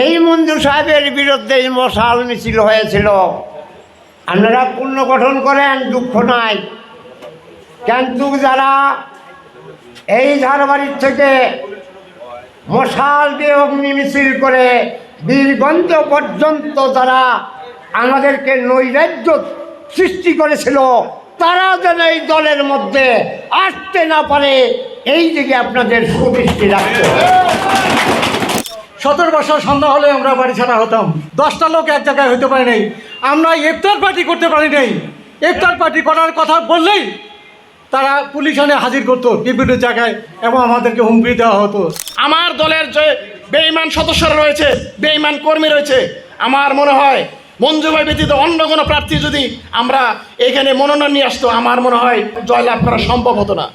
এই মঞ্জু সাহেবের বিরুদ্ধে মশাল মিছিল হয়েছিল। আপনারা পুনর্গঠন করেন, দুঃখ নাই, কিন্তু যারা এই ঝাড়বাড়ির থেকে মশাল দিয়ে অগ্নি মিছিল করে বীরগঞ্জ পর্যন্ত যারা আমাদেরকে নৈরাজ্য সৃষ্টি করেছিল, তারা যেন এই দলের মধ্যে আসতে না পারে, এই দিকে আপনাদের সুদৃষ্টি রাখতে হবে। 17 বছর সন্ধ্যা হলে আমরা বাড়ি ছাড়া হতাম। 10টা লোক এক জায়গায় হইতে পারি নাই। আমরা ইফতার পার্টি করতে পারি নাই। ইফতার পার্টি করার কথা বললেই তারা পুলিশ এনে হাজির করতো বিভিন্ন জায়গায় এবং আমাদেরকে হুমকি দেওয়া হতো। আমার দলের যে বেঈমান সদস্যরা রয়েছে, বেঈমান কর্মী রয়েছে, আমার মনে হয় মঞ্জু ভাই ব্যতীত অন্য কোনো প্রার্থী যদি আমরা এখানে মনোনয়ন নিয়ে আসতো, আমার মনে হয় জয়লাভ করা সম্ভব হতো না।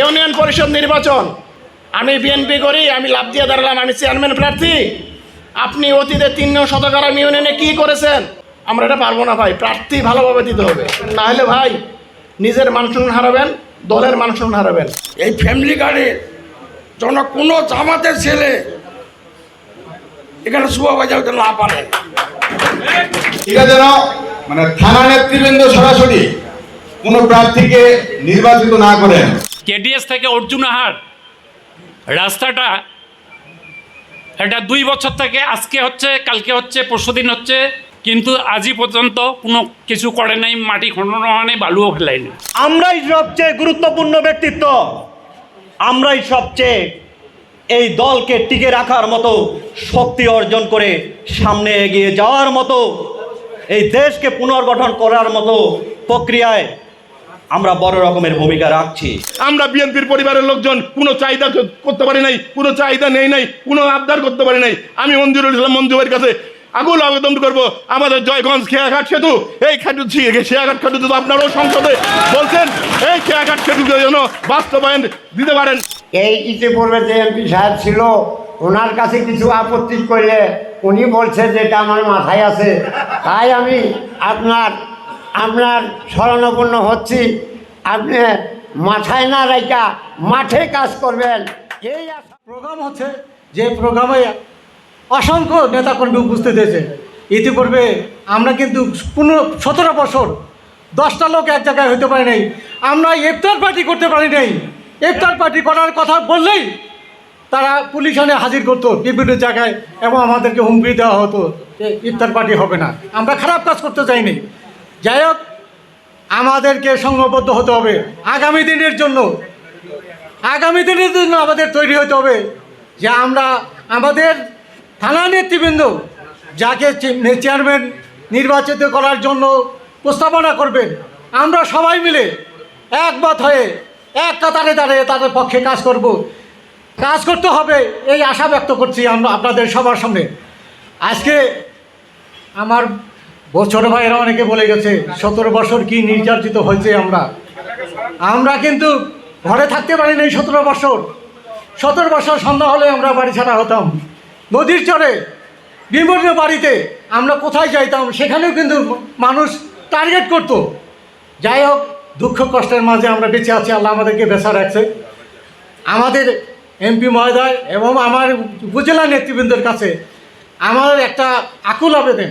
ইউনিয়ন পরিষদ নির্বাচন আমি বিএনপি করি, আমি লাভ দিয়ে দাঁড়ালাম, আমি চেয়ারম্যান প্রার্থী। আপনি অতীতে 3 শতকরা ইউনিয়নে কি করেছেন? আমরা এটা পারবো না ভাই, প্রার্থী ভালোভাবে দিতে হবে, না হলে ভাই নিজের মান-সম্মান হারাবেন, দলের মান-সম্মান হারাবেন। এই ফ্যামিলি গার্ডের যেন কোনো জামাতের ছেলে এখানে শুভ বাজাতে না পারে। এটা যেন মানে থানা নেতৃবৃন্দ সরাসরি কোনো প্রার্থীকে নির্বাচিত না করেন। কেডিএস থেকে অর্জুনাহাট রাস্তাটা এটা 2 বছর থেকে আজকে হচ্ছে, কালকে হচ্ছে, পরশুদিন হচ্ছে, কিন্তু আজই পর্যন্ত কোনো কিছু করে নাই। মাটি খনন হয় নাই, বালুও ফেলায়নি। আমরাই সবচেয়ে গুরুত্বপূর্ণ ব্যক্তিত্ব, আমরাই সবচেয়ে এই দলকে টিকে রাখার মতো শক্তি অর্জন করে সামনে এগিয়ে যাওয়ার মতো, এই দেশকে পুনর্গঠন করার মতো প্রক্রিয়ায় আমরা বড় রকমের ভূমিকা রাখছি। আমরা বিএনপির পরিবারের লোকজন কোনো চাহিদা করতে পারি নাই, কোনো চাহিদা নেই নাই, কোনো আবদার করতে পারি নাই। আমি মঞ্জুরুল ইসলাম মঞ্জু ভাইয়ের কাছে আগুন আবেদন করবো, আমাদের জয়গঞ্জ খেয়াঘাট সেতু, এই খেয়াঘাট সেতু তো আপনারাও সংসদে বলছেন, এই খেয়াঘাট সেতুকে যেন বাস্তবায়ন দিতে পারেন। এই ইতিপূর্বে যে এমপি সাহেব ছিল, ওনার কাছে কিছু আপত্তি করলে উনি বলছে যে এটা আমার মাথায় আছে, তাই আমি আপনার শরণাপন্ন হচ্ছি, আপনি মাথায় না রাখা মাঠে কাজ করবেন। এই প্রোগ্রাম হচ্ছে যে প্রোগ্রামে অসংখ্য নেতাকর্মী উপস্থিত হয়েছে। ইতিপূর্বে আমরা কিন্তু 17 বছর 10টা লোক এক জায়গায় হইতে পারি নাই। আমরা ইফতার পার্টি করতে পারি নাই। ইফতার পার্টি করার কথা বললেই তারা পুলিশ এনে হাজির করতো বিভিন্ন জায়গায় এবং আমাদেরকে হুমকি দেওয়া হতো যে ইফতার পার্টি হবে না। আমরা খারাপ কাজ করতে চাইনি। যাই হোক, আমাদেরকে সংঘবদ্ধ হতে হবে আগামী দিনের জন্য। আগামী দিনের জন্য আমাদের তৈরি হতে হবে যে আমরা আমাদের থানা নেতৃবৃন্দ যাকে চেয়ারম্যান নির্বাচিত করার জন্য প্রস্তাবনা করবেন, আমরা সবাই মিলে একমত হয়ে এক কাতারে দাঁড়িয়ে তাদের পক্ষে কাজ করতে হবে, এই আশা ব্যক্ত করছি আমরা আপনাদের সবার সামনে। আজকে আমার ছোট ভাইয়েরা অনেকে বলে গেছে 17 বছর কি নির্যাতিত হয়েছে। আমরা কিন্তু ঘরে থাকতে পারি নাই 17 বছর সন্ধ্যা হলে আমরা বাড়ি ছাড়া হতাম। নদীর চরে বিভিন্ন বাড়িতে আমরা কোথায় যাইতাম, সেখানেও কিন্তু মানুষ টার্গেট করত। যাই হোক, দুঃখ কষ্টের মাঝে আমরা বেঁচে আছি, আল্লাহ আমাদেরকে বেঁচে রাখছে। আমাদের এমপি মহোদয় এবং আমার উপজেলা নেতৃবৃন্দের কাছে আমার একটা আকুল আবেদন,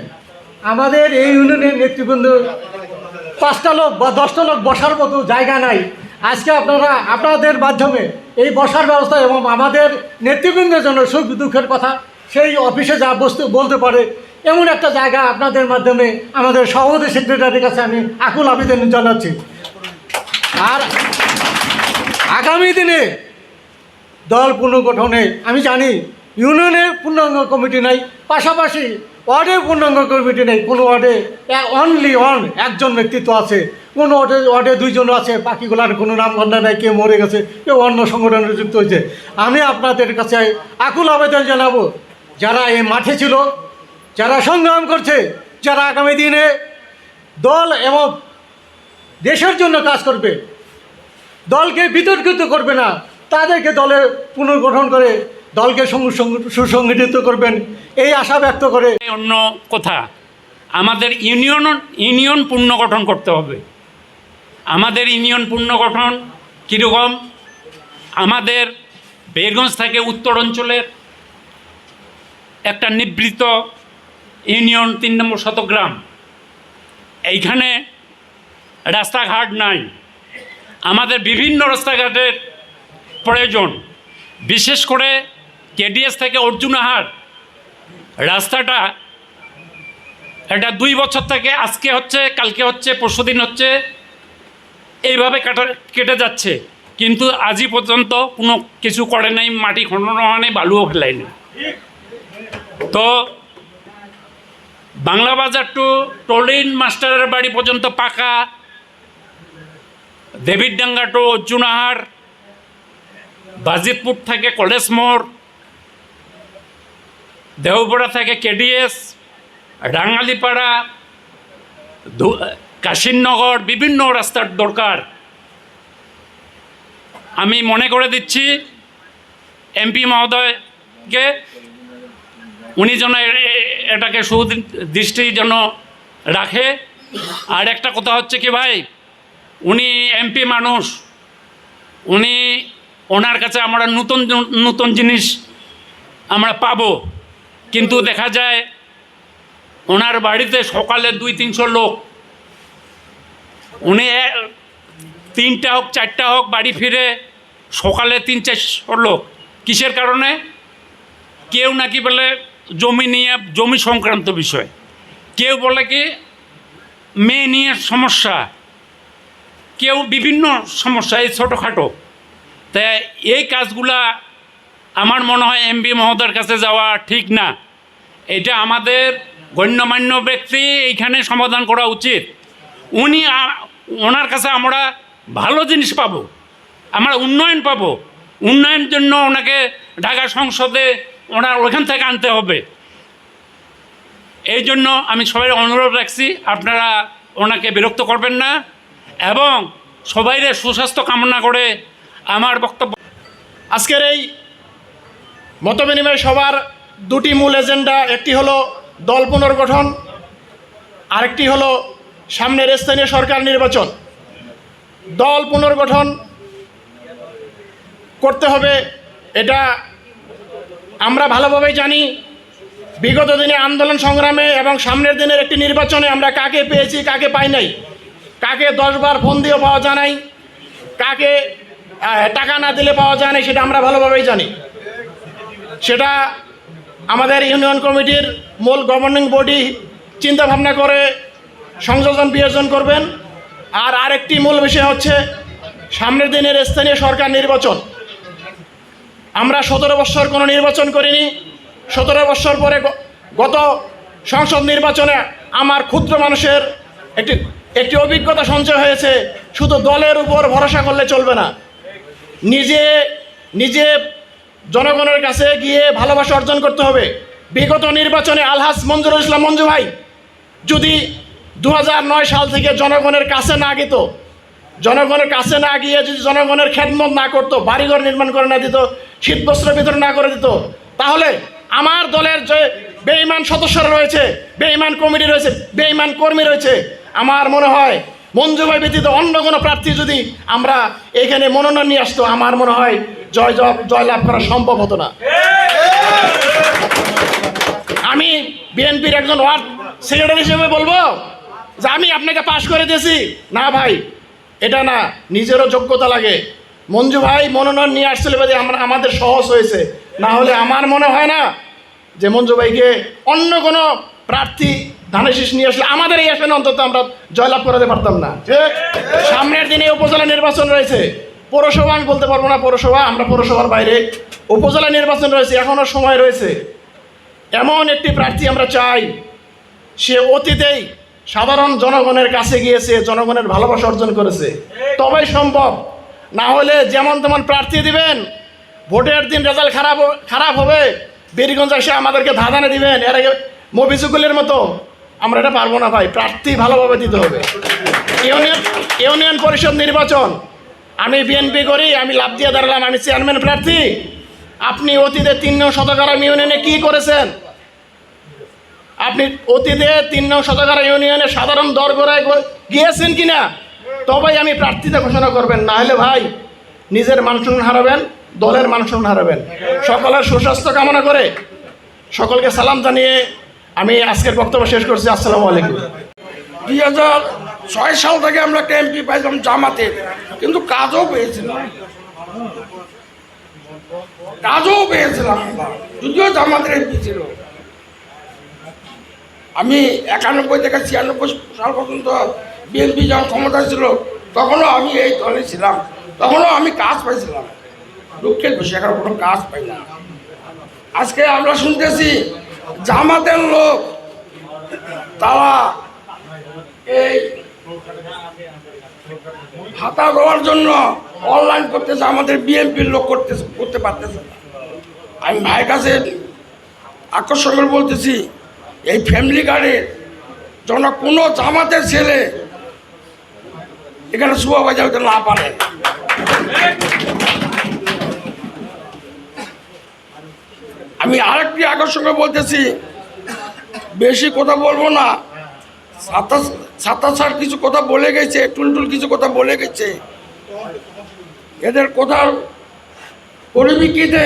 আমাদের এই ইউনিয়নের নেতৃবৃন্দ 5টা লোক বা 10টা লোক বসার মতো জায়গা নাই। আজকে আপনাদের মাধ্যমে এই বসার ব্যবস্থা এবং আমাদের নেতৃবৃন্দের জন্য সুখ দুঃখের কথা সেই অফিসে যা বলতে পারে এমন একটা জায়গা আপনাদের মাধ্যমে আমাদের সভাপতি সেক্রেটারির কাছে আমি আকুল আবেদন জানাচ্ছি। আর আগামী দিনে দল পুনর্গঠনে আমি জানি ইউনিয়নে পূর্ণাঙ্গ কমিটি নাই, পাশাপাশি ওয়ার্ডে পূর্ণাঙ্গ কমিটি নেই। কোনো ওয়ার্ডে অনলি একজন ব্যক্তিত্ব আছে, কোনো ওয়ার্ডে 2 জন আছে, বাকিগুলার কোনো নামগন্ধা নেই, কেউ মরে গেছে, কেউ অন্য সংগঠনে যুক্ত হয়েছে। আমি আপনাদের কাছে আকুল আবেদন জানাবো, যারা এই মাঠে ছিল, যারা সংগ্রাম করছে, যারা আগামী দিনে দল এবং দেশের জন্য কাজ করবে, দলকে বিতর্কিত করবে না, তাদেরকে দলে পুনর্গঠন করে দলকে সুসংগঠিত করবেন, এই আশা ব্যক্ত করে। অন্য কথা, আমাদের ইউনিয়ন পুনর্গঠন করতে হবে। আমাদের ইউনিয়ন পুনর্গঠন কীরকম? আমাদের বেরগঞ্জ থেকে উত্তর অঞ্চলের একটা নিবৃত ইউনিয়ন 3 নম্বর শতগ্রাম। এইখানে রাস্তাঘাট নাই, আমাদের বিভিন্ন রাস্তাঘাটের প্রয়োজন। বিশেষ করে কেডিএস থেকে অর্জুনাহাট রাস্তাটা এটা 2 বছর থেকে আজকে হচ্ছে, কালকে হচ্ছে, পরশুদিন হচ্ছে, এইভাবে কেটে যাচ্ছে, কিন্তু আজই পর্যন্ত কোনো কিছু করে নাই, মাটি খনন হয় নাই, বালুও ফেলায়নি। তো বাংলা বাজার টু টলিন মাস্টারের বাড়ি পর্যন্ত পাকা, দেবীরডাঙ্গা টু অর্জুনাহাট, বাজিতপুর থেকে কলেজ মোড়, দেহপাড়া থেকে কেডিএস, রাঙ্গালিপাড়া, কাশিমনগর, বিভিন্ন রাস্তার দরকার। আমি মনে করে দিচ্ছি এমপি মহোদয়কে, উনি যেন এটাকে সুদৃষ্টি যেন রাখে। আর একটা কথা হচ্ছে কি ভাই, উনি এমপি মানুষ, ওনার কাছে আমরা নতুন নতুন জিনিস আমরা পাবো, কিন্তু দেখা যায় ওনার বাড়িতে সকালে 200-300 লোক, উনি 3টা হোক 4টা হোক বাড়ি ফিরে সকালে 300-400 লোক। কিসের কারণে? কেউ নাকি বলে জমি নিয়ে, জমি সংক্রান্ত বিষয়, কেউ বলে কি মেয়ে নিয়ে সমস্যা, কেউ বিভিন্ন সমস্যা, এই ছোটোখাটো। তাই এই কাজগুলা আমার মনে হয় এমপি মহোদয়ের কাছে যাওয়া ঠিক না। এটা আমাদের গণ্যমান্য ব্যক্তি এইখানে সমাধান করা উচিত। ওনার কাছে আমরা ভালো জিনিস পাবো, আমরা উন্নয়ন পাবো। উন্নয়নের জন্য ওনাকে ঢাকা সংসদে ওখান থেকে আনতে হবে। এই জন্য আমি সবাই অনুরোধ রাখছি, আপনারা ওনাকে বিরক্ত করবেন না এবং সবাইয়ের সুস্বাস্থ্য কামনা করে আমার বক্তব্য। আজকের এই মতবিনিময় সভার 2টি মূল এজেন্ডা, একটি হলো দল পুনর্গঠন, আরেকটি হলো সামনের স্থানীয় সরকার নির্বাচন। দল পুনর্গঠন করতে হবে, এটা আমরা ভালোভাবেই জানি। বিগত দিনে আন্দোলন সংগ্রামে এবং সামনের দিনের একটি নির্বাচনে আমরা কাকে পেয়েছি, কাকে পাই নাই, কাকে 10 বার ফোন দিয়েও পাওয়া যায় নাই, কাকে টাকা না দিলে পাওয়া যায় নাই, সেটা আমরা ভালোভাবেই জানি। সেটা আমাদের ইউনিয়ন কমিটির মূল গভর্নিং বডি চিন্তাভাবনা করে সংযোজন বিয়োজন করবেন। আর আরেকটি মূল বিষয় হচ্ছে সামনের দিনের স্থানীয় সরকার নির্বাচন। আমরা 17 বছর কোনো নির্বাচন করিনি। 17 বছর পরে গত সংসদ নির্বাচনে আমার ক্ষুদ্র মানুষের একটি অভিজ্ঞতা সঞ্চয় হয়েছে। শুধু দলের উপর ভরসা করলে চলবে না, নিজে জনগণের কাছে গিয়ে ভালোবাসা অর্জন করতে হবে। বিগত নির্বাচনে আলহাজ মঞ্জুরুল ইসলাম মঞ্জু ভাই যদি 2009 সাল থেকে জনগণের কাছে না গেত, জনগণের কাছে না গিয়ে যদি জনগণের খেদমত না করতো, বাড়িঘর নির্মাণ করে না দিত, শীতবস্ত্র বিতরণ না করে দিত, তাহলে আমার দলের যে বেঈমান সদস্যরা রয়েছে, বেঈমান কমিটি রয়েছে, বেঈমান কর্মী রয়েছে, আমার মনে হয় মঞ্জু ভাই ব্যতীত অন্য কোনো প্রার্থী যদি আমরা এখানে মনোনয়ন নিয়ে আসতো, আমার মনে হয় জয়লাভ করা সম্ভব হতো না। আমি বিএনপির একজন ওয়ার্ড সেক্রেটারি হিসেবে বলবো যে আমি আপনাকে পাশ করে দিয়েছি না ভাই, এটা না, নিজেরও যোগ্যতা লাগে। মঞ্জু ভাই মনোনয়ন নিয়ে আসছিল বলে আমাদের সহজ হয়েছে, না হলে আমার মনে হয় না যে মঞ্জু ভাইকে অন্য কোনো প্রার্থী ধানের শীষ নিয়ে আসলে আমাদের এই আসনে অন্তত আমরা জয়লাভ করাতে পারতাম না। সামনের দিনে উপজেলা নির্বাচন রয়েছে, পৌরসভা আমি বলতে পারবো না, পৌরসভা আমরা পৌরসভার বাইরে, উপজেলা নির্বাচন রয়েছে, এখনও সময় রয়েছে। এমন একটি প্রার্থী আমরা চাই সে অতীতেই সাধারণ জনগণের কাছে গিয়েছে, জনগণের ভালোবাসা অর্জন করেছে, তবেই সম্ভব। না হলে যেমন তেমন প্রার্থী দিবেন, ভোটের দিন রেজাল্ট খারাপ হবে, বীরগঞ্জ এসে আমাদেরকে ধাঁধানে দিবেন, এর আগে মফিজুকুলের মতো, আমরা এটা পারবো না ভাই। প্রার্থী ভালোভাবে দিতে হবে। ইউনিয়ন পরিষদ নির্বাচন, আমি বিএনপি করি, আমি লাভ দিয়ে দাঁড়ালাম, আমি চেয়ারম্যান প্রার্থী। আপনি অতীতে 3 নং শতকরা ইউনিয়নে কি করেছেন? আপনি অতীতে 3 নং শতকরা ইউনিয়নে সাধারণ দরগড়ায় গিয়েছেন কিনা, তবেই আমি প্রার্থীতে ঘোষণা করবেন। না হলে ভাই নিজের মান সম্মান হারাবেন, দলের মান সম্মান হারাবেন। সকলের সুস্বাস্থ্য কামনা করে সকলকে সালাম জানিয়ে আমি আজকের বক্তব্য শেষ করছি। আসসালামু আলাইকুম। 2006 সাল থেকে আমরা একটা এমপি পাইলাম জামাতের, কিন্তু কাজও পেয়েছিলাম আমরা, যদিও জামাতের এমপি ছিল। আমি 91 থেকে 96 সাল পর্যন্ত বিএনপি যখন ক্ষমতা ছিল তখনও আমি এই দলে ছিলাম, তখনও আমি কাজ পাইছিলাম। দুঃখের বিষয় এখন কোনো কাজ পাই না। আজকে আমরা শুনতেছি জামাতের লোক তারা এই ভাতা দেওয়ার জন্য অনলাইন করতেছে, আমাদের বিএনপির লোক করতে পারতেছে না। আমি ভাইয়ের কাছে আকর্ষণ করে বলতেছি, এই ফ্যামিলি কার্ডের যেন কোনো জামাতের ছেলে এখানে সুপারভাইজার হতে না পারে। আমি আরেকটি আকর্ষণ করে বলতেছি, বেশি কথা বলবো না। সাতাশ স্যার কিছু কথা বলে গেছে, টুলটুল কিছু কথা বলে গেছে। এদের কথার পরিপ্রেক্ষিতে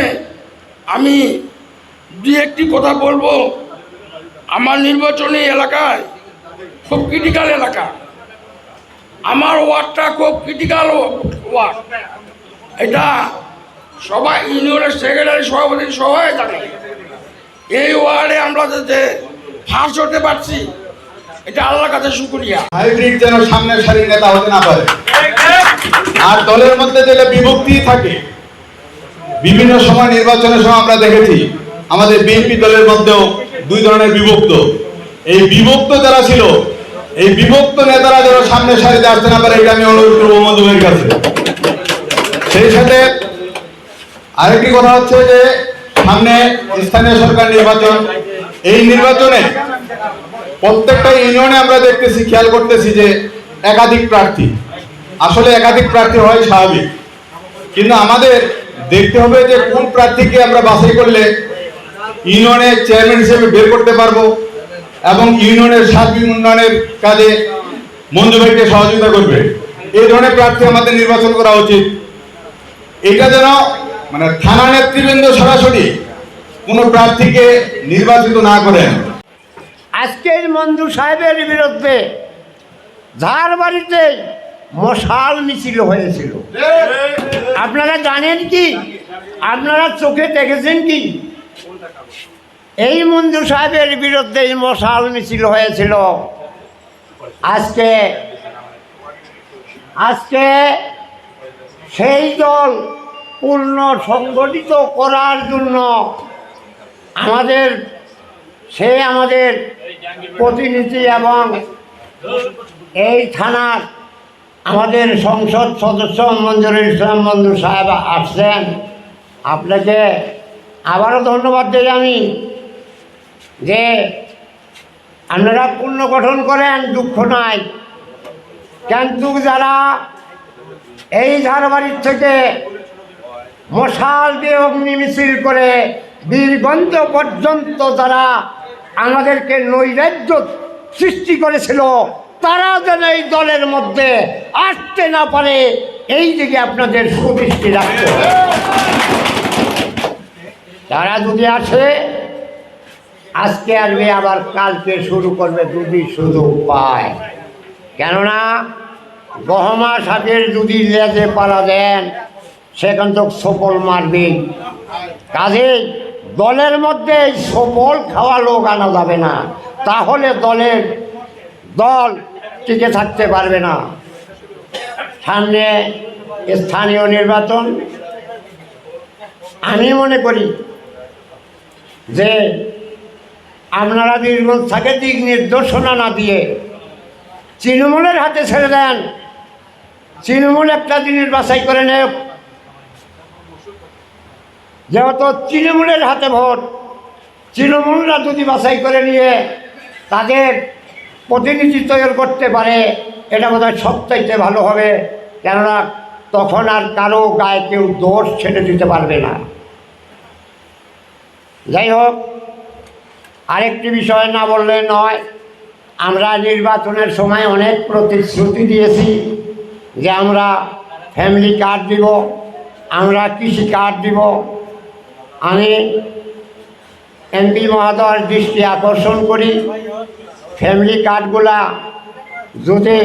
আমি দুই একটি কথা বলবো। আমার নির্বাচনী এলাকায় খুব ক্রিটিক্যাল এলাকা, আমার ওয়ার্ডটা খুব ক্রিটিক্যাল ওয়ার্ড। এটা সবাই ইউনিয়নের সেক্রেটারি সভাপতি সবাই জানে। এই ওয়ার্ডে আমরা যে ফার্স্ট হতে পারছি, এটা আল্লাহর কাছে শুকরিয়া। হাইব্রিড যেন সামনের সারির নেতা হতে না পারে, আর দলের মধ্যে যেটা বিভক্তি থাকে। বিভিন্ন সময় নির্বাচনের সময় আমরা দেখেছি আমাদের বিএনপি দলের মধ্যেও দুই ধরনের বিভক্ত। এই বিভক্ত যারা ছিল, এই বিভক্ত নেতারা যেন সামনের সারিতে আসতে না পারে, এটা আমি অনুরোধ করবো মঞ্জুরের কাছে। সেই সাথে আরেকটি কথা হচ্ছে যে সামনে স্থানীয় সরকার নির্বাচন। এই নির্বাচনে প্রত্যেকটা ইউনিয়নে আমরা দেখতেছি, খেয়াল করতেছি যে একাধিক প্রার্থী। আসলে একাধিক প্রার্থী হয় স্বাভাবিক, কিন্তু আমাদের দেখতে হবে যে কোন প্রার্থীকে আমরা বাছাই করলে ইউনিয়নের চেয়ারম্যান হিসেবে বের করতে পারবো এবং ইউনিয়নের সার্বিক উন্নয়নের কাজে মঞ্জু ভাইকে সহযোগিতা করবে। এই ধরনের প্রার্থী আমাদের নির্বাচন করা উচিত। এটা যেন মানে থানা নেতৃবৃন্দ সরাসরি কোনো প্রার্থীকে নির্বাচিত না করেন। আজকের মঞ্জু সাহেবের বিরুদ্ধে ঝাড়বাড়িতে মশাল মিছিল হয়েছিল। আপনারা জানেন কি? আপনারা চোখে দেখেছেন কি? এই মঞ্জু সাহেবের বিরুদ্ধে মশাল মিছিল হয়েছিল। আজকে সেই দল পূর্ণ সংগঠিত করার জন্য আমাদের প্রতিনিধি এবং এই থানার আমাদের সংসদ সদস্য মঞ্জুরুল ইসলাম মঞ্জু সাহেব আসছেন। আপনাকে আবারও ধন্যবাদ দিই আমি, যে আপনারা পুনর্গঠন করেন, দুঃখ নাই। কিন্তু যারা এই ঝাড়বাড়ির থেকে মশাল দিয়ে অগ্নি মিছিল করে বীরগঞ্জ পর্যন্ত যারা আমাদেরকে নৈরাজ্য সৃষ্টি করেছিল, তারা যেন এই দলের মধ্যে আসতে না পারে, এই দিকে আপনাদের সুদৃষ্টি রাখতে হবে। তারা যদি আসে, আজকে আসবে, আবার কালকে শুরু করবে যদি সুযোগ পায়। কেননা গহমা শাকের যদি লেজে পালা দেন, সেখান তো সফল মারবে। কাজেই দলের মধ্যে সফল খাওয়া লোক আনা যাবে না, তাহলে দল টিকে থাকতে পারবে না। সামনে স্থানীয় নির্বাচন, আমি মনে করি যে আপনারা বীরগঞ্জ থেকে দিক নির্দেশনা না দিয়ে তৃণমূলের হাতে ছেড়ে দেন। তৃণমূল একটা জিনিস বাছাই করে নেয়, যেহেতু তৃণমূলের হাতে ভোট, তৃণমূলরা যদি বাছাই করে নিয়ে তাদের প্রতিনিধি তৈরি করতে পারে, এটা বোধহয় সবচাইতে ভালো হবে। কেননা তখন আর কারো গায়ে কেউ দোষ ছেড়ে দিতে পারবে না। যাই হোক, আরেকটি বিষয় না বললে নয়, আমরা নির্বাচনের সময় অনেক প্রতিশ্রুতি দিয়েছি যে আমরা ফ্যামিলি কার্ড দিব, আমরা কৃষি কার্ড দিব। আমি এমপি মহোদয়ের দৃষ্টি আকর্ষণ করি, ফ্যামিলি কার্ডগুলা যদি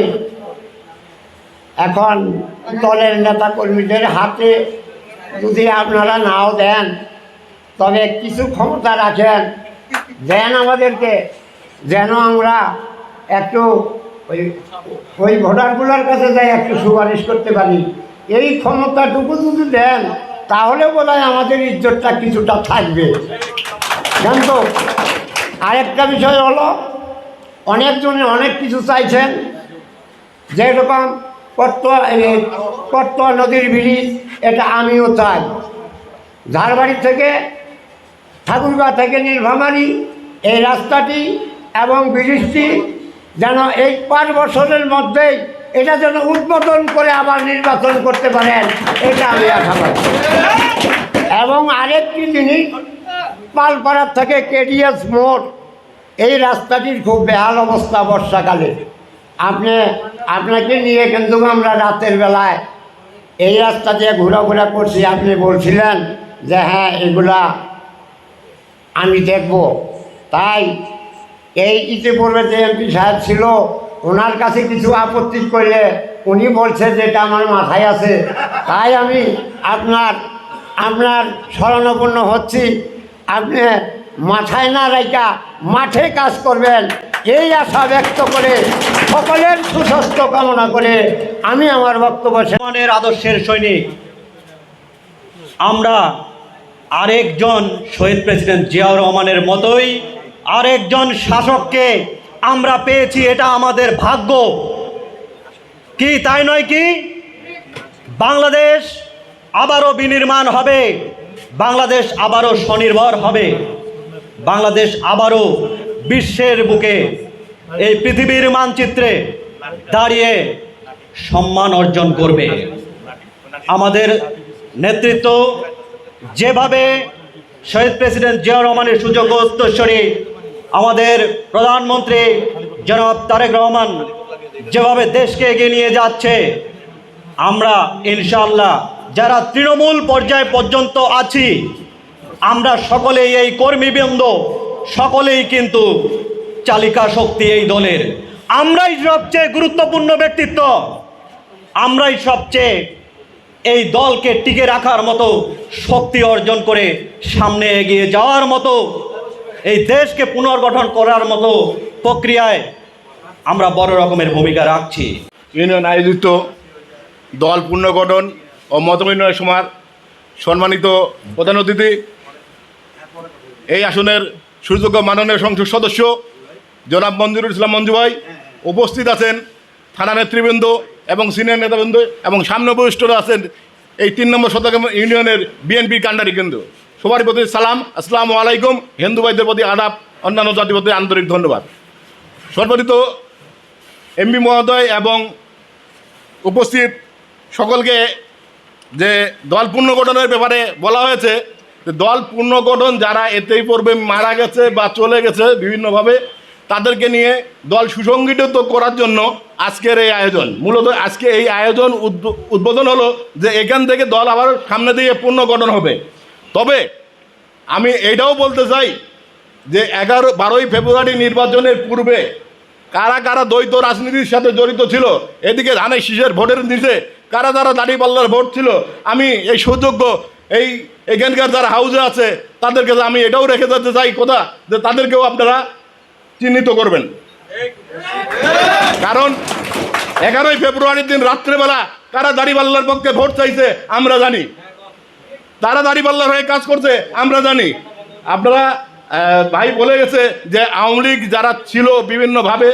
এখন দলের নেতাকর্মীদের হাতে যদি আপনারা নাও দেন, তবে কিছু ক্ষমতা রাখেন, দেন আমাদেরকে, যেন আমরা একটু ওই ভোটারগুলোর কাছে যাই একটু সুপারিশ করতে পারি। এই ক্ষমতাটুকু যদি দেন তাহলে বোধহয় আমাদের ইজ্জতটা কিছুটা থাকবে। জানতো আরেকটা বিষয় হলো, অনেকজনে অনেক কিছু চাইছেন, যেরকম কটুয়া নদীর ব্রিজ, এটা আমিও চাই। ঝাড়বাড়ি থেকে ঠাকুরগাঁ থেকে নীলফামারী এই রাস্তাটি এবং ব্রিজটি যেন এই 5 বছরের মধ্যেই এটা যেন উদ্বোধন করে আবার নির্বাচন করতে পারেন, এটা আমি আশাবাদী। এবং আরেকটি জিনিস, পালপাড়ার থেকে কেডিএস মোড়, এই রাস্তাটির খুব বেহাল অবস্থা বর্ষাকালে। আপনাকে নিয়ে কিন্তু আমরা রাতের বেলায় এই রাস্তা দিয়ে ঘোরাঘোরা করছি, আপনি বলছিলেন যে হ্যাঁ এগুলা আমি দেখব। তাই এই ইতিপূর্বে যে এমপি সাহেব ছিল, ওনার কাছে কিছু আপত্তি করলে উনি বলছে যে এটা আমার মাথায় আছে। তাই আমি আপনার শরণাপন্ন হচ্ছি, আপনি মাথায় না রাখা মাঠে কাজ করবেন, এই আশা ব্যক্ত করে সকলের সুস্বাস্থ্য কামনা করে আমি আমার বক্তব্য রহমানের আদর্শের সৈনিক আমরা আরেকজন শহীদ প্রেসিডেন্ট জিয়াউর রহমানের মতোই আরেকজন শাসককে আমরা পেয়েছি, এটা আমাদের ভাগ্য। কি তাই নয় কি? বাংলাদেশ আবারও বিনির্মাণ হবে, বাংলাদেশ আবারও স্বনির্ভর হবে, বাংলাদেশ আবারও বিশ্বের বুকে এই পৃথিবীর মানচিত্রে দাঁড়িয়ে সম্মান অর্জন করবে। আমাদের নেতৃত্ব যেভাবে শহীদ প্রেসিডেন্ট জিয়াউর রহমানের সুযোগ্য উত্তরসূরি আমাদের প্রধানমন্ত্রী জনাব তারেক রহমান যেভাবে দেশকে এগিয়ে নিয়ে যাচ্ছে, আমরা ইনশাআল্লাহ যারা তৃণমূল পর্যায় পর্যন্ত আছি, আমরা সকলেই এই কর্মীবৃন্দ সকলেই কিন্তু চালিকা শক্তি এই দলের। আমরাই সবচেয়ে গুরুত্বপূর্ণ ব্যক্তিত্ব, আমরাই সবচেয়ে এই দলকে টিকে রাখার মতো শক্তি অর্জন করে সামনে এগিয়ে যাওয়ার মতো, এই দেশকে পুনর্গঠন করার মতো প্রক্রিয়ায় আমরা বড় রকমের ভূমিকা রাখছি। ইউনিয়ন আয়োজিত দল পুনর্গঠন ও মতবিনিময় সভার সম্মানিত প্রধান অতিথি, এই আসনের সুযোগ্য মাননীয় সংসদ সদস্য জনাব মঞ্জুরুল ইসলাম মঞ্জু ভাই, উপস্থিত আছেন থানা নেতৃবৃন্দ এবং সিনিয়র নেতাবৃন্দ এবং সামনে উপবিষ্টরা আছেন এই 3 নম্বর শতক ইউনিয়নের বিএনপির কান্ডারি কেন্দ্র। সবার প্রতি সালাম, আসসালামু আলাইকুম। হিন্দু ভাইদের প্রতি আদাব, অন্যান্য জাতির প্রতি আন্তরিক ধন্যবাদ। সর্বপ্রথম এমপি মহোদয় এবং উপস্থিত সকলকে যে দল পুনর্গঠনের ব্যাপারে বলা হয়েছে, দল পুনর্গঠন যারা এতেই পূর্বে মারা গেছে বা চলে গেছে বিভিন্নভাবে, তাদেরকে নিয়ে দল সুসংগঠিত করার জন্য আজকের এই আয়োজন। মূলত আজকে এই আয়োজন উদ্বোধন হলো যে এখান থেকে দল আবার সামনে দিয়ে পুনর্গঠন হবে। তবে আমি এটাও বলতে চাই যে 12ই ফেব্রুয়ারি নির্বাচনের পূর্বে কারা কারা দ্বৈত রাজনীতির সাথে জড়িত ছিল, এদিকে ধানের শীষের ভোটের নিচে কারা যারা দাঁড়িপাল্লার ভোট ছিল, আমি এই সুযোগ্য এখানকার যারা হাউজে আছে তাদেরকে আমি এটাও রেখে যেতে চাই কথা, যে তাদেরকেও আপনারা চিহ্নিত করবেন। কারণ 11ই ফেব্রুয়ারির দিন রাত্রেবেলা কারা দাঁড়িপাল্লার পক্ষে ভোট চাইছে আমরা জানি, তারা দাঁড়িপাল্লার হয়ে কাজ করছে আমরা জানি। আপনারা ভাই বলে গেছে যে আওয়ামী লীগ যারা ছিল বিভিন্নভাবে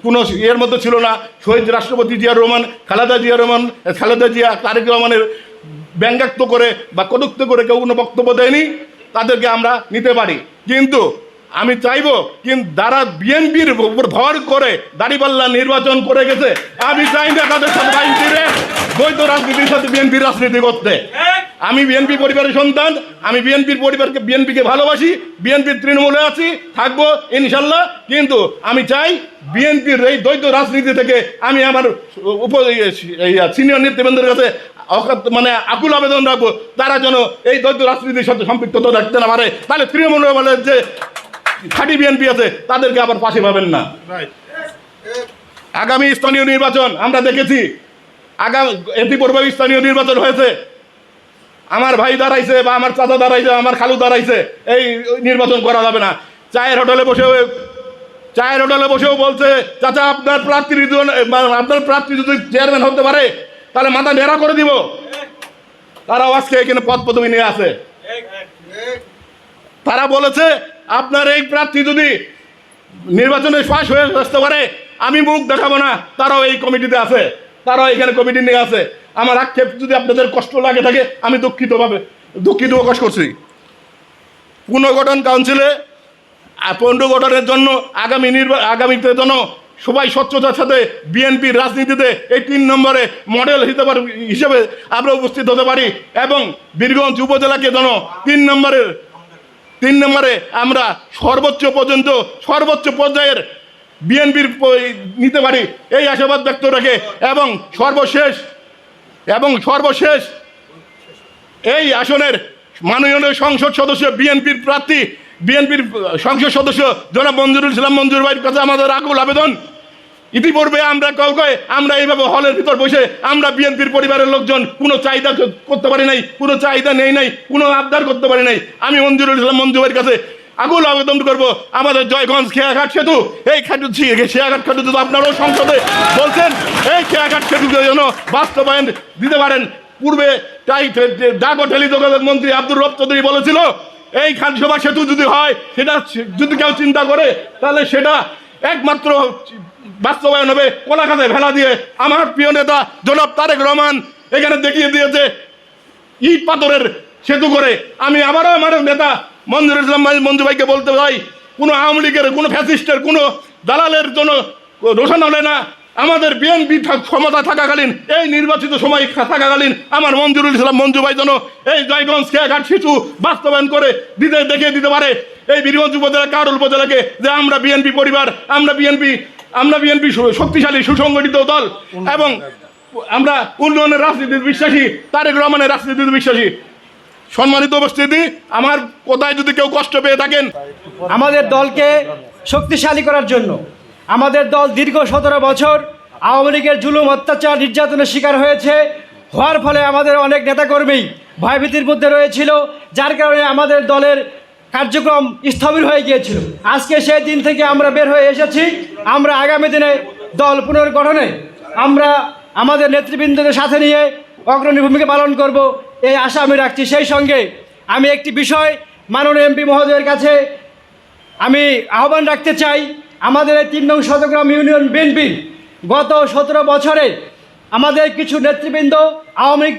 কোনো ইয়ের মধ্যে ছিল না, শহীদ রাষ্ট্রপতি জিয়াউর রহমান, খালেদা জিয়া, তারেক রহমানের ব্যঙ্গাক্ত করে বা কটূক্ত করে কেউ কোনো বক্তব্য দেয়নি, তাদেরকে আমরা নিতে পারি। কিন্তু আমি চাইবো যারা বিএনপির উপর ভর করে দাঁড়িপাল্লা নির্বাচন করে গেছে, আমি চাই না তাদের সাথে দ্বৈত রাজনীতির সাথে বিএনপির রাজনীতি করতে। আমি বিএনপি পরিবারের সন্তান, আমি বিএনপিকে ভালোবাসি, বিএনপির তৃণমূলে আছি, থাকবো ইনশাল্লাহ। কিন্তু আমি চাই বিএনপির এই দ্বৈত রাজনীতি থেকে আমি আমার সিনিয়র নেতৃবৃন্দের কাছে মানে আকুল আবেদন রাখবো তারা যেন এই দ্বৈত রাজনীতির সাথে সম্পৃক্ততা রাখতে না পারে, তাহলে তৃণমূলের যে খাঁটি বিএনপি আছে তাদেরকে আবার পাশে পাবেন না। আগামী স্থানীয় নির্বাচন আমরা দেখেছি, ইতিপূর্বে স্থানীয় নির্বাচন হয়েছে, আমার ভাই দাঁড়াইছে বা আমার চাচা দাঁড়াইছে, আমার খালু দাঁড়াইছে, এই নির্বাচন করা যাবে না। চায়ের হোটেলে বসেও বলছে চাচা আপনার প্রার্থী যদি চেয়ারম্যান হতে পারে তাহলে মাথা নেড়া করে দিব। তারাও আজকে এখানে পদ পদবি নিয়ে আছে। তারা বলেছে আপনার এই প্রার্থী যদি নির্বাচনে পাশ হয়ে আসতে পারে আমি মুখ দেখাবো না। তারাও এই কমিটিতে আছে, তারাও এখানে কমিটি নিয়ে আছে। আমার আক্ষেপ যদি আপনাদের কষ্ট লাগে থাকে আমি দুঃখিত প্রকাশ করছি। পুনর্গঠন কাউন্সিলে পুনর্গঠনের জন্য আগামীতে যেন সবাই স্বচ্ছতার সাথে বিএনপির রাজনীতিতে এই 3 নম্বরে মডেল হিসেবে আমরা উপস্থিত হতে পারি এবং বীরগঞ্জ উপজেলাকে যেন 3 নম্বরে আমরা সর্বোচ্চ পর্যায়ের বিএনপির নিতে পারি এই আশাবাদ ব্যক্ত রেখে এবং সর্বশেষ এই আসনের মাননীয় সংসদ সদস্য বিএনপির সংসদ সদস্য জনাব মঞ্জুরুল ইসলাম মঞ্জুর ভাইয়ের কাছে আমাদের আকুল আবেদন। ইতিপূর্বে আমরা এইভাবে হলের ভিতর বসে আমরা বিএনপির পরিবারের লোকজন কোনো চাহিদা করতে পারি নাই, কোনো চাহিদা নেই নাই, কোনো আবদার করতে পারি নাই। আমি মঞ্জুরুল ইসলাম মঞ্জু ভাইয়ের কাছে আকুল আবেদন করব আমাদের জয়গঞ্জ খেয়াঘাট সেতু, এই খেয়াঘাট সেতু যদি আপনারাও সংসদে বলছেন এই খেয়াঘাট সেতুকে যেন বাস্তবায়ন দিতে পারেন। পূর্বে তাই ডাক ও টেলিযোগাযোগ মন্ত্রী আব্দুর রব চৌধুরী বলেছিল এই খানসভা সেতু যদি হয় সেটা যদি কেউ চিন্তা করে তাহলে সেটা একমাত্র বাস্তবায়ন হবে কোলাঘাটে ভেলা দিয়ে। আমার প্রিয় নেতা জনাব তারেক রহমান এখানে দেখিয়ে দিয়েছে ইট পাথরের সেতু করে। আমি আবারও আমার নেতা মঞ্জুরুল ইসলাম মঞ্জু ভাইকে বলতে চাই কোনো আওয়ামী লীগের, কোনো ফ্যাসিস্টের, কোনো দালালের জন্য রোশন হলে না। আমাদের বিএনপি ক্ষমতা থাকাকালীন, এই নির্বাচিত সময় থাকাকালীন আমার মঞ্জুরুল ইসলাম মঞ্জু ভাই যেন এই জয়গঞ্জ খেয়াঘাট সেতু বাস্তবায়ন করে দেখিয়ে দিতে পারে এই বীরগঞ্জ উপজেলা কারুল উপজেলাকে যে আমরা বিএনপি পরিবার, আমরা বিএনপি শক্তিশালী সুসংগঠিত দল এবং আমরা উন্নয়নের রাজনীতিতে বিশ্বাসী, তারেক রহমানের রাজনীতিতে বিশ্বাসী। সম্মানিত উপস্থিতি, আমার কোথায় যদি কেউ কষ্ট পেয়ে থাকেন, আমাদের দলকে শক্তিশালী করার জন্য আমাদের দল দীর্ঘ 17 বছর আওয়ামী লীগের জুলুম, অত্যাচার, নির্যাতনের শিকার হওয়ার ফলে আমাদের অনেক নেতাকর্মী ভয়ভীতির মধ্যে রয়েছিল, যার কারণে আমাদের দলের কার্যক্রম স্থবির হয়ে গিয়েছিল। আজকে সেই দিন থেকে আমরা বের হয়ে এসেছি। আমরা আগামী দিনে দল পুনর্গঠনে আমরা আমাদের নেতৃবৃন্দদের সাথে নিয়ে অগ্রণী ভূমিকা পালন করব এই আশা আমি রাখছি। সেই সঙ্গে আমি একটি বিষয় মাননীয় এমপি মহোদয়ের কাছে আমি আহ্বান রাখতে চাই। আমাদের এই 3 নং শতগ্রাম ইউনিয়ন বিএনপির গত 17 বছরে আমাদের কিছু নেতৃবৃন্দ আওয়ামী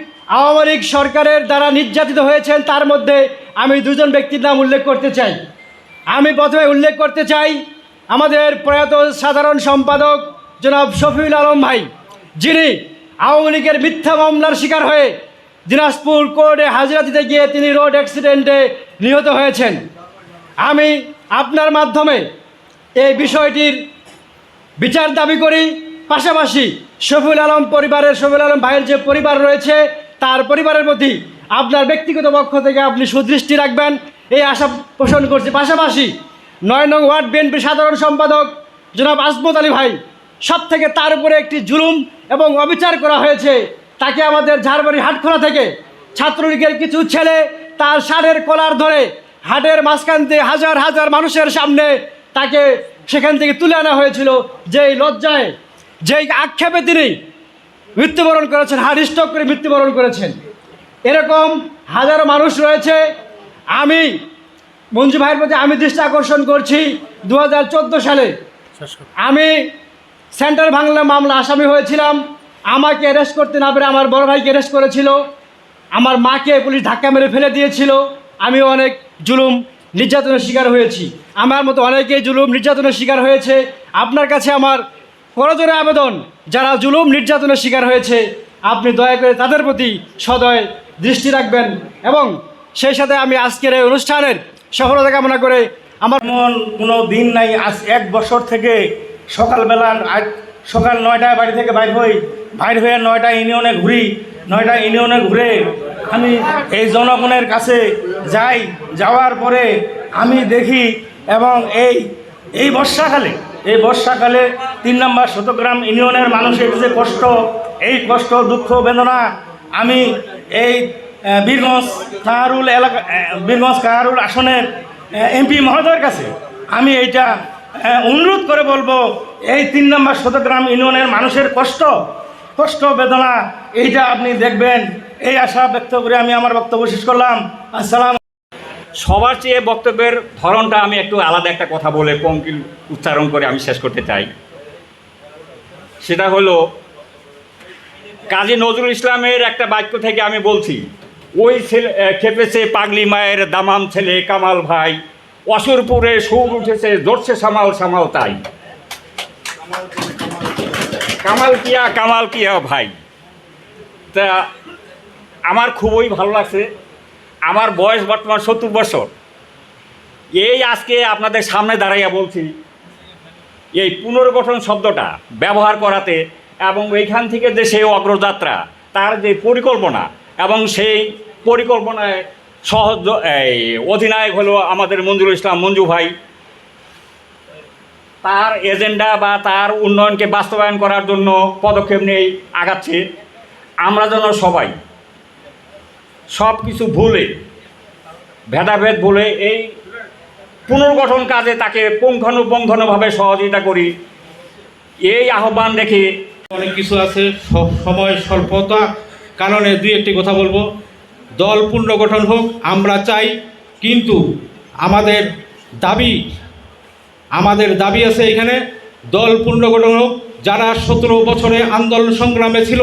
লীগ সরকারের দ্বারা নির্যাতিত হয়েছেন। তার মধ্যে আমি 2 জন ব্যক্তির নাম উল্লেখ করতে চাই। আমি প্রথমে উল্লেখ করতে চাই আমাদের প্রয়াত সাধারণ সম্পাদক জনাব শফিউল আলম ভাই, যিনি আওয়ামী লীগের মিথ্যা মামলার শিকার হয়ে দিনাজপুর কোর্টে হাজিরা দিতে গিয়ে তিনি রোড অ্যাক্সিডেন্টে নিহত হয়েছেন। আমি আপনার মাধ্যমে এই বিষয়টির বিচার দাবি করি। পাশাপাশি শফিউল আলম ভাইয়ের যে পরিবার রয়েছে তার পরিবারের প্রতি আপনার ব্যক্তিগত পক্ষ থেকে আপনি সুদৃষ্টি রাখবেন এই আশা পোষণ করছি। পাশাপাশি 9 নং ওয়ার্ড বিএনপির সাধারণ সম্পাদক জনাব আজমত আলী ভাই, সব থেকে তার উপরে একটি জুলুম এবং অবিচার করা হয়েছে। তাকে আমাদের ঝাড়বাড়ি হাটখোলা থেকে ছাত্রলীগের কিছু ছেলে তার শার্টের কলার ধরে হাটের মাঝখান দিয়ে হাজার হাজার মানুষের সামনে তাকে সেখান থেকে তুলে আনা হয়েছিল। যেই লজ্জায়, যেই আক্ষেপে তিনি মৃত্যুবরণ করেছেন, হার্ট স্ট্রোক করে মৃত্যুবরণ করেছেন। এরকম হাজারো মানুষ রয়েছে। আমি মঞ্জু ভাইয়ের প্রতি আমি দৃষ্টি আকর্ষণ করছি। 2014 সালে আমি সেন্ট্রাল বাংলা মামলা আসামি হয়েছিলাম। আমাকে অ্যারেস্ট করতে না পেরে আমার বড় ভাইকে অ্যারেস্ট করেছিল। আমার মাকে পুলিশ ধাক্কা মেরে ফেলে দিয়েছিল। আমিও অনেক জুলুম নির্যাতনের শিকার হয়েছি। আমার মতো অনেকেই জুলুম নির্যাতনের শিকার হয়েছে। আপনার কাছে আমার করজোড়ে আবেদন, যারা জুলুম নির্যাতনের শিকার হয়েছে আপনি দয়া করে তাদের প্রতি সদয় দৃষ্টি রাখবেন। এবং সেই সাথে আমি আজকের এই অনুষ্ঠানের সফলতা কামনা করে আমার এমন কোনো দিন নাই। আজ 1 বছর থেকে সকাল 9টায় বাড়ি থেকে বাইর হয়ে 9টা ইউনিয়নে ঘুরি, 9টা ইউনিয়নে ঘুরে আমি এই জনগণের কাছে যাই, যাওয়ার পরে আমি দেখি এবং এই বর্ষাকালে 3 নম্বর শতগ্রাম ইউনিয়নের মানুষের যে কষ্ট, এই কষ্ট দুঃখ বেদনা আমি এই বীরগঞ্জ কাহারুল আসনের এমপি মহোদয়ের কাছে আমি এইটা অনুরোধ করে বলবো, এই 3 নম্বর শতগ্রাম ইউনিয়নের মানুষের কষ্ট বেদনা এইটা আপনি দেখবেন, এই আশা ব্যক্ত করে আমি আমার বক্তব্য শেষ করলাম। আসসালাম। সবার চেয়ে বক্তব্যের ধরনটা আমি একটু আলাদা একটা কথা বলে পঙ্কিল উচ্চারণ করে আমি শেষ করতে চাই। সেটা হলো কাজী নজরুল ইসলামের একটা বাক্য থেকে আমি বলছি, ওই ছেলে খেপেছে পাগলি মায়ের দামাম ছেলে কামাল ভাই, অসুরপুরে সুর উঠেছে জোরছে সামাল তাই, কামাল কিয়া ভাই। তা আমার খুবই ভালো লাগছে। আমার বয়স বর্তমান 70 বছর। এই আজকে আপনাদের সামনে দাঁড়াইয়া বলছি এই পুনর্গঠন শব্দটা ব্যবহার করাতে, এবং এইখান থেকে যে সেই অগ্রযাত্রা, তার যে পরিকল্পনা, এবং সেই পরিকল্পনায় অধিনায়ক হলো আমাদের মঞ্জুরুল ইসলাম মঞ্জু ভাই, তার এজেন্ডা বা তার উন্নয়নকে বাস্তবায়ন করার জন্য পদক্ষেপ নিয়ে আগাচ্ছে। আমরা যেন সবাই সব কিছু ভুলে, ভেদাভেদ ভুলে এই পুনর্গঠন কাজে তাকে পুঙ্খানুপুঙ্খভাবে সহযোগিতা করি, এই আহ্বান রেখে। অনেক কিছু আছে, সময় স্বল্পতা কারণে 2-1টি কথা বলবো। দল পুনর্গঠন হোক আমরা চাই, কিন্তু আমাদের দাবি আছে এখানে দল পুনর্গঠন হোক। যারা 17 বছরে আন্দোলন সংগ্রামে ছিল,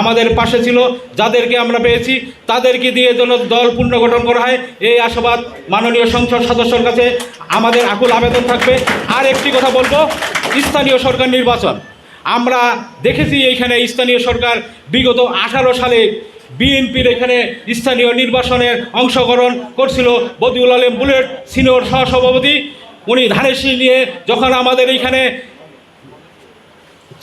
আমাদের পাশে ছিল, যাদেরকে আমরা পেয়েছি, তাদেরকে দিয়ে যেন দল পুনর্গঠন করা হয়, এই আশাবাদ মাননীয় সংসদ সদস্যর কাছে আমাদের আকুল আবেদন থাকবে। আর একটি কথা বলবো, স্থানীয় সরকার নির্বাচন আমরা দেখেছি, এইখানে স্থানীয় সরকার বিগত 18 সালে বিএনপির এখানে স্থানীয় নির্বাচনের অংশগ্রহণ করছিল। বদিউল আলম বুলেট সিনিয়র সহসভাপতি, উনি ধানের শীষ নিয়ে যখন আমাদের এইখানে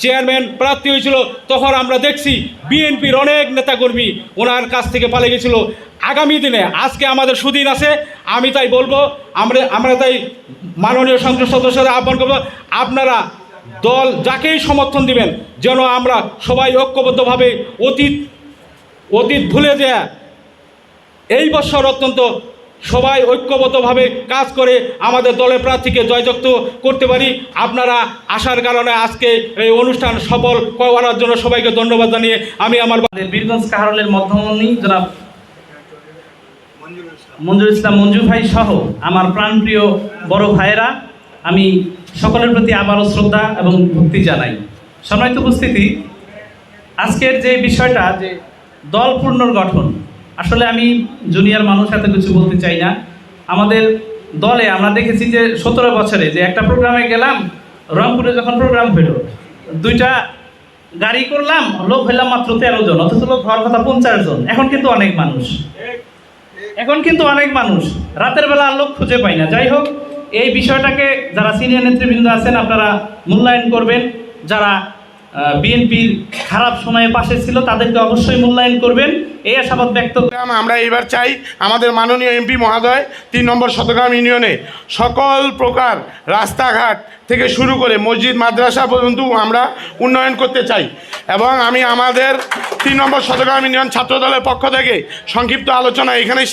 চেয়ারম্যান প্রার্থী হয়েছিল, তখন আমরা দেখছি বিএনপির অনেক নেতাকর্মী ওনার কাছ থেকে পালিয়ে গেছিল। আগামী দিনে আজকে আমাদের সুদিন আছে, আমি তাই বলবো, আমরা তাই মাননীয় সংসদ সদস্যদের আহ্বান করবো, আপনারা দল যাকেই সমর্থন দিবেন যেন আমরা সবাই ঐক্যবদ্ধভাবে অতীত ভুলে যায় এই বছর অত্যন্ত সবাই ঐক্যবদ্ধভাবে কাজ করে আমাদের দলের প্রার্থীকে জয়যুক্ত করতে পারি। আপনারা আসার কারণে আজকে এই অনুষ্ঠান সফল করার জন্য সবাইকে ধন্যবাদ জানিয়ে আমি আমার বীরগঞ্জ কাহারলের মধ্যমণি জনাব মঞ্জুর ইসলাম মঞ্জু ভাই সহ আমার প্রাণপ্রিয় বড় ভাইয়েরা, আমি সকলের প্রতি আবারও শ্রদ্ধা এবং ভক্তি জানাই। সম্মানিত উপস্থিতি, আজকের যে বিষয়টা যে দল পুনর্গঠন, আসলে আমি জুনিয়র মানুষ এত কিছু বলতে চাই না। আমাদের দলে আমরা দেখেছি যে 17 বছরে যে একটা প্রোগ্রামে গেলাম, রংপুরে যখন প্রোগ্রাম হইল, 2টা গাড়ি করলাম, লোক হইলাম মাত্র 13 জন, অথচ লোক হওয়ার কথা 50 জন। এখন কিন্তু অনেক মানুষ রাতের বেলা আর লোক খুঁজে পাই না। যাই হোক, এই বিষয়টাকে যারা সিনিয়র নেতৃবৃন্দ আছেন আপনারা মূল্যায়ন করবেন, যারা বিএনপির খারাপ সময়ে পাশে ছিল তাদেরকে অবশ্যই মূল্যায়ন করবেন, এই আশাবাদ ব্যক্ত। আমরা এবার চাই আমাদের মাননীয় এমপি মহোদয় 3 নম্বর শতগ্রাম ইউনিয়নে সকল প্রকার রাস্তাঘাট থেকে শুরু করে মসজিদ মাদ্রাসা পর্যন্ত আমরা উন্নয়ন করতে চাই। এবং আমি আমাদের 3 নম্বর শতগ্রাম ইউনিয়ন ছাত্র দলের পক্ষ থেকে সংক্ষিপ্ত আলোচনা এখানেই